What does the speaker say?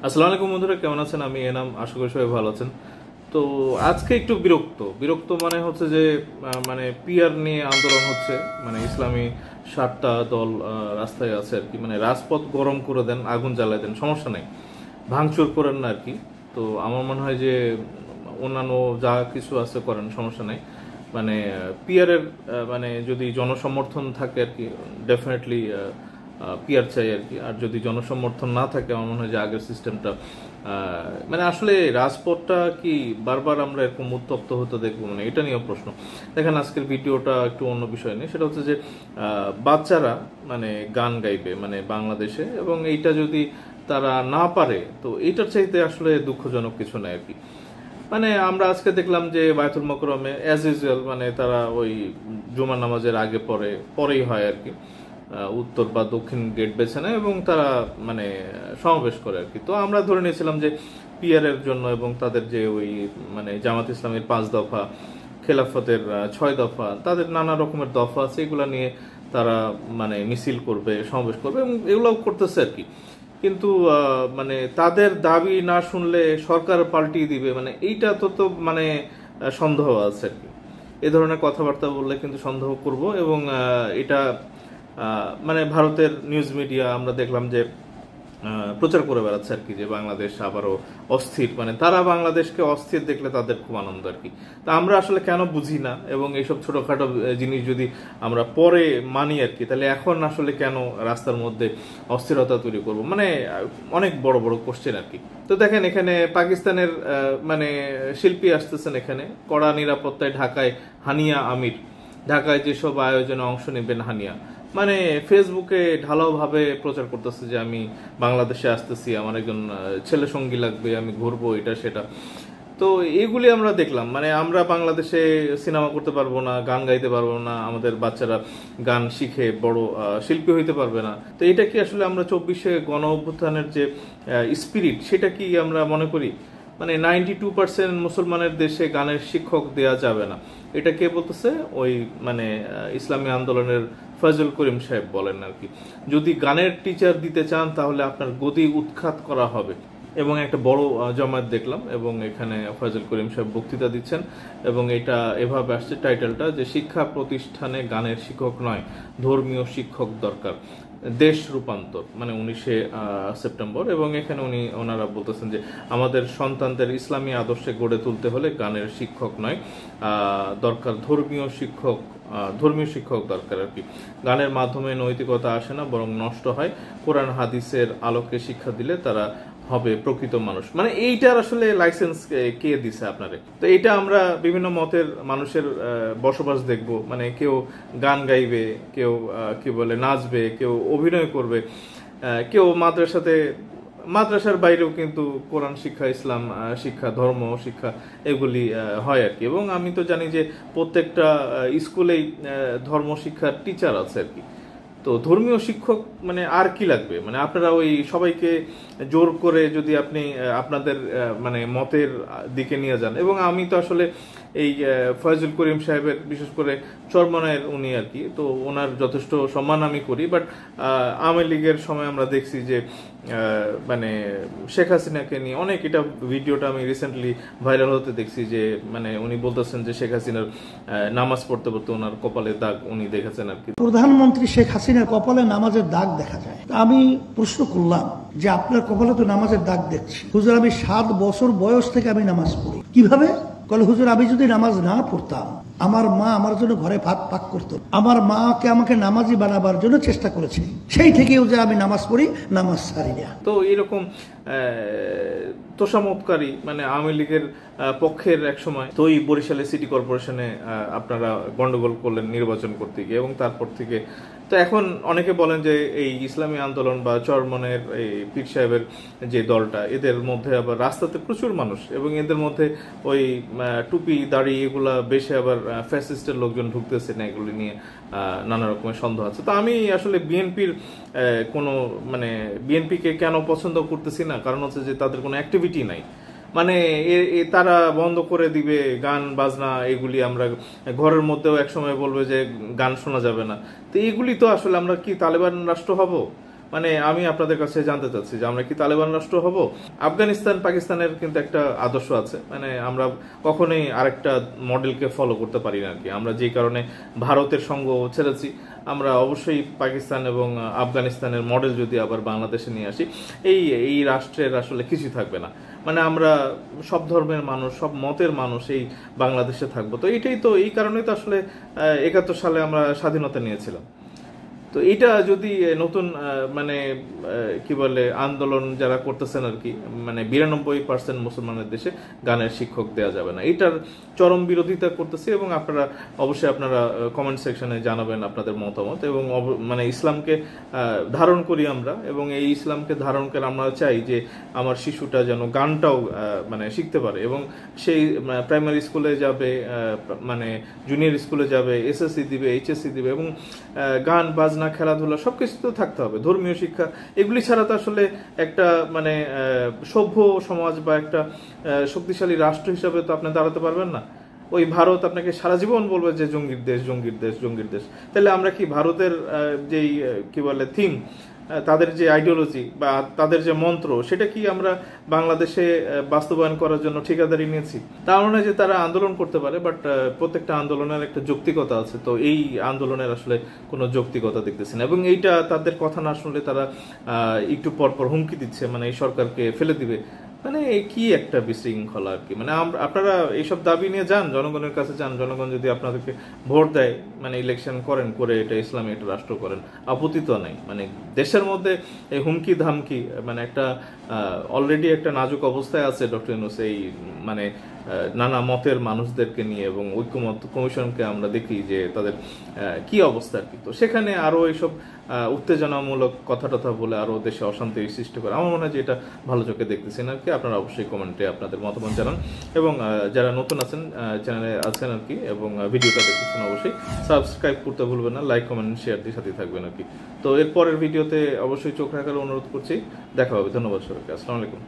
আসসালামু আলাইকুম বন্ধুরা, কেমন আছেন? আমি এনাম, আশা করি সবাই ভালো আছেন। তো আজকে একটু বিরক্ত মানে হচ্ছে যে মানে পিআর নিয়ে আন্দোলন হচ্ছে। মানে ইসলামী 7টা দল রাস্তায় আছে আর কি। মানে রাজপথ গরম করে দেন, আগুন জ্বালায় দেন, সমস্যা নেই, ভাঙচুর করেন না আর কি। তো আমার মনে হয় যে অন্যান্য যা কিছু আছে করেন, সমস্যা নেই। মানে পিআরের মানে যদি জনসমর্থন থাকে আর কি, ডেফিনেটলি পিআর চাই আর কি। আর যদি জনসমর্থন না থাকে, আমার মনে হয় যে আগের সিস্টেমটা মানে আসলে রাজপথটা কি বারবার আমরা এরকম উত্তপ্ত হতে দেখবো, মানে এটা নিয়েও প্রশ্ন। দেখেন আজকের ভিডিওটা একটু অন্য বিষয় নেই, সেটা হচ্ছে যে বাচ্চারা মানে গান গাইবে মানে বাংলাদেশে, এবং এইটা যদি তারা না পারে, তো এইটার চাইতে আসলে দুঃখজনক কিছু নেই আর কি। মানে আমরা আজকে দেখলাম যে বায়তুল মোকরমে অ্যাজ ইউজুয়াল মানে তারা ওই জুমা নামাজের আগে পরেই হয় আর কি, উত্তর বা দক্ষিণ গেট বেছে নেয় এবং তারা মানে সমাবেশ করে আর কি। তো আমরা ধরে নিয়েছিলাম যে পিআর এর জন্য এবং তাদের যে ওই মানে জামাত ইসলামের 5 দফা, খেলাফতের 6 দফা, তাদের নানা রকমের দফা আছে, এগুলা নিয়ে তারা মানে মিছিল করবে, সমাবেশ করবে এবং এগুলোও করতেছে আর কি। কিন্তু মানে তাদের দাবি না শুনলে সরকার পাল্টিয়ে দিবে, মানে এইটা তো মানে সন্দেহ আছে আর কি। এ ধরনের কথাবার্তা বললে কিন্তু সন্দেহ করব। এবং এটা মানে ভারতের নিউজ মিডিয়া আমরা দেখলাম যে প্রচার করে বেড়াচ্ছে আর কি, যে বাংলাদেশ আবারও অস্থির, মানে তারা বাংলাদেশকে অস্থির দেখলে তাদের খুব আনন্দ আর কি। তা আমরা আসলে কেন বুঝি না, এবং এইসব ছোটখাটো জিনিস যদি আমরা পরে মানি আর কি, তাহলে এখন আসলে কেন রাস্তার মধ্যে অস্থিরতা তৈরি করব, মানে অনেক বড় বড় কোশ্চেন আর কি। তো দেখেন এখানে পাকিস্তানের মানে শিল্পী আসতেছেন এখানে কড়া নিরাপত্তায়, ঢাকায় হানিয়া আমির, ঢাকায় যেসব আয়োজনে অংশ নেবেন হানিয়া, মানে ফেসবুকে ঢালাওভাবে প্রচার করতেছে যে আমি বাংলাদেশে আসতেছি, আমার একজন ছেলে সঙ্গী লাগবে, আমি ঘুরবো, এটা সেটা। তো এগুলি আমরা দেখলাম, মানে আমরা বাংলাদেশে সিনেমা করতে পারবো না, গান গাইতে পারবো না, আমাদের বাচ্চারা গান শিখে বড় শিল্পী হইতে পারবে না। তো এটা কি আসলে আমরা 24-এ গণ অভ্যুত্থানের যে স্পিরিট, সেটা কি আমরা মনে করি? মানে 92% মুসলমানের দেশে গানের শিক্ষক দেয়া যাবে না, এটা কে বলতেছে? ওই মানে ইসলামী আন্দোলনের ফয়জুল করিম সাহেব বলেন আর কি। যদি গানের টিচার দিতে চান তাহলে আপনার গদি উৎখাত করা হবে। এবং একটা বড় জমায়েত দেখলাম, এবং এখানে ফয়জুল করিম সাহেব বক্তৃতা দিচ্ছেন, এবং এটা এভাবে আসছে টাইটেলটা, যে শিক্ষা প্রতিষ্ঠানে গানের শিক্ষক নয়, ধর্মীয় শিক্ষক দরকার, দেশ রূপান্তর, মানে 19শে সেপ্টেম্বর। এবং এখানে ওনারা বলতেছেন যে আমাদের সন্তানদের ইসলামী আদর্শে গড়ে তুলতে হলে গানের শিক্ষক নয়, দরকার ধর্মীয় শিক্ষক দরকার আর কি। গানের মাধ্যমে নৈতিকতা আসে না, বরং নষ্ট হয়। কোরআন হাদিসের আলোকে শিক্ষা দিলে তারা হবে প্রকৃত মানুষ। মানে এইটার আসলে লাইসেন্স কে দিছে আপনারে? তো এটা আমরা বিভিন্ন মতের মানুষের বসবাস দেখব, মানে কেউ গান গাইবে, কেউ কি বলে নাচবে, কেউ অভিনয় করবে, কেউ মাদ্রাসার বাইরেও কিন্তু কোরআন শিক্ষা, ইসলাম শিক্ষা, ধর্ম শিক্ষা, এগুলি হয় আর কি। এবং আমি তো জানি যে প্রত্যেকটা স্কুলেই ধর্ম শিক্ষার টিচার আছে আর কি। তো ধর্মীয় শিক্ষক মানে আর কি লাগবে? মানে আপনারা ওই সবাইকে জোর করে যদি আপনি আপনাদের মানে মতের দিকে নিয়ে যান। এবং আমি তো আসলে এই ফয়জুল করিম সাহেবের, বিশেষ করে চরমনায়ের উনি আর কি, তো ওনার যথেষ্ট সম্মান আমি করি, বাট আওয়ামী লীগের সময় আমরা দেখছি যে মানে শেখ হাসিনাকে নিয়ে অনেক, এটা ভিডিওটা আমি রিসেন্টলি ভাইরাল হতে দেখছি, যে মানে উনি বলতেছেন যে শেখ হাসিনার নামাজ পড়তে পড়তে ওনার কপালে দাগ উনি দেখেছেন আর কি। প্রধানমন্ত্রী শেখ হাসিনার কপালে নামাজের দাগ দেখা যায়। আমি প্রশ্ন করলাম যে আপনার কপালে তো নামাজের দাগ দেখছি। হুজুর, আমি 7 বছর বয়স থেকে আমি নামাজ পড়ি। কিভাবে? বলে হুজুর, আমি যদি নামাজ না পড়তাম, আমার মা আমার জন্য ঘরে ভাত পাক করতো, আমার মাকে আমাকে নামাজি বানাবার জন্য চেষ্টা করেছে, সেই থেকেও যে আমি নামাজ পড়ি, নামাজ ছাড়ি না। তো এরকম তোষামতকারী মানে আওয়ামী লীগের পক্ষের এক সময় তো এই বরিশালে সিটি কর্পোরেশনে আপনারা গন্ডগোল করলেন নির্বাচন করতে গিয়ে, এবং তারপর থেকে তো এখন অনেকে বলেন যে এই ইসলামী আন্দোলন বা চরমনের এই পীর সাহেবের যে দলটা, এদের মধ্যে আবার রাস্তাতে প্রচুর মানুষ, এবং এদের মধ্যে ওই টুপি দাড়ি এগুলা বেশি আবার ফ্যাসিস্টের লোকজন ঢুকতেছে না, এগুলি নিয়ে নানা রকমের সন্দেহ আছে। তো আমি আসলে বিএনপির কোনো মানে বিএনপিকে কেন পছন্দ করতেছি না, কারণ হচ্ছে যে তাদের কোনো অ্যাক্টিভিটি নাই। মানে তারা বন্ধ করে দিবে গান বাজনা, এগুলি আমরা ঘরের মধ্যেও একসময় বলবে যে গান শোনা যাবে না। তো এগুলি তো আসলে আমরা কি তালেবান রাষ্ট্র হব? মানে আমি আপনাদের কাছে জানতে চাচ্ছি যে আমরা কি তালেবান রাষ্ট্র হব? আফগানিস্তান পাকিস্তানের কিন্তু একটা আদর্শ আছে, মানে আমরা কখনোই আরেকটা মডেলকে ফলো করতে পারি না আর কি। আমরা যে কারণে ভারতের সঙ্গ ছেড়েছি, আমরা অবশ্যই পাকিস্তান এবং আফগানিস্তানের মডেল যদি আবার বাংলাদেশে নিয়ে আসি, এই রাষ্ট্রের আসলে কিছুই থাকবে না। মানে আমরা সব ধর্মের মানুষ, সব মতের মানুষ এই বাংলাদেশে থাকবো। তো এই কারণেই তো আসলে 71 সালে আমরা স্বাধীনতা নিয়েছিলাম। তো এটা যদি নতুন মানে কি বলে আন্দোলন যারা করতেছেন আর কি, মানে 92% মুসলমানের দেশে গানের শিক্ষক দেওয়া যাবে না, এটার চরম বিরোধিতা করতেছি। এবং অবশ্যই আপনারা কমেন্ট সেকশনে জানাবেন আপনাদের মতামত। এবং মানে ইসলামকে ধারণ করি আমরা, এবং এই ইসলামকে ধারণ করে আমরা চাই যে আমার শিশুটা যেন গানটাও মানে শিখতে পারে, এবং সেই প্রাইমারি স্কুলে যাবে, মানে জুনিয়র স্কুলে যাবে, এসএসসি দিবে, এইচএসসি দিবে, এবং গান বাজনা খেলাধুলা সবকিছু তো থাকতে হবে, ধর্মীয় শিক্ষা। এগুলি ছাড়া তো আসলে একটা মানে সভ্য সমাজ বা একটা শক্তিশালী রাষ্ট্র হিসাবে তো আপনি দাঁড়াতে পারবেন না। ওই ভারত আপনাকে সারা জীবন বলবে যে জঙ্গির দেশ, জঙ্গির দেশ, জঙ্গির দেশ। তাহলে আমরা কি ভারতের যেই কি বলে থিম, তাদের যে আইডিওলজি বা তাদের যে মন্ত্র, সেটা কি আমরা বাংলাদেশে বাস্তবায়ন করার জন্য ঠিকাদারি নিয়েছি? তার মানে যে তারা আন্দোলন করতে পারে, বাট প্রত্যেকটা আন্দোলনের একটা যৌক্তিকতা আছে। তো এই আন্দোলনের আসলে কোনো যৌক্তিকতা দেখতেছি না, এবং এইটা তাদের কথা না শুনলে তারা একটু পরপর হুমকি দিচ্ছে, মানে এই সরকারকে ফেলে দিবে। মানে কি একটা বিশৃঙ্খলা আর কি। মানে আপনারা এইসব দাবি নিয়ে যান, জনগণের কাছে যান, জনগণ যদি আপনাদেরকে ভোট দেয়, মানে ইলেকশন করেন, করে এটা ইসলামী একটা রাষ্ট্র করেন, আপত্তি তো নেই। মানে দেশের মধ্যে এই হুমকি ধামকি, মানে একটা অলরেডি একটা নাজুক অবস্থায় আছে ডক্টর ইউনূস এই মানে নানা মতের মানুষদেরকে নিয়ে, এবং ঐক্যমত কমিশনকে আমরা দেখি যে তাদের কি অবস্থা আর কি। তো সেখানে আরো এইসব উত্তেজনামূলক কথা টথা বলে আরো দেশে অশান্তি সৃষ্টি করে, আমার মনে হয় যে এটা ভালো চোখে দেখতেছেন আর কি। আপনারা অবশ্যই কমেন্টে আপনাদের মতামত জানান, এবং যারা নতুন আছেন চ্যানেলে আছেন আর কি, এবং ভিডিওটা দেখতেছেন, অবশ্যই সাবস্ক্রাইব করতে ভুলবেন না, লাইক কমেন্ট শেয়ার দিয়ে সাথে থাকবেন আর কি। তো এর পরের ভিডিওতে অবশ্যই চোখ রাখার অনুরোধ করছি। দেখা হবে। ধন্যবাদ সবাইকে। আসসালামু আলাইকুম।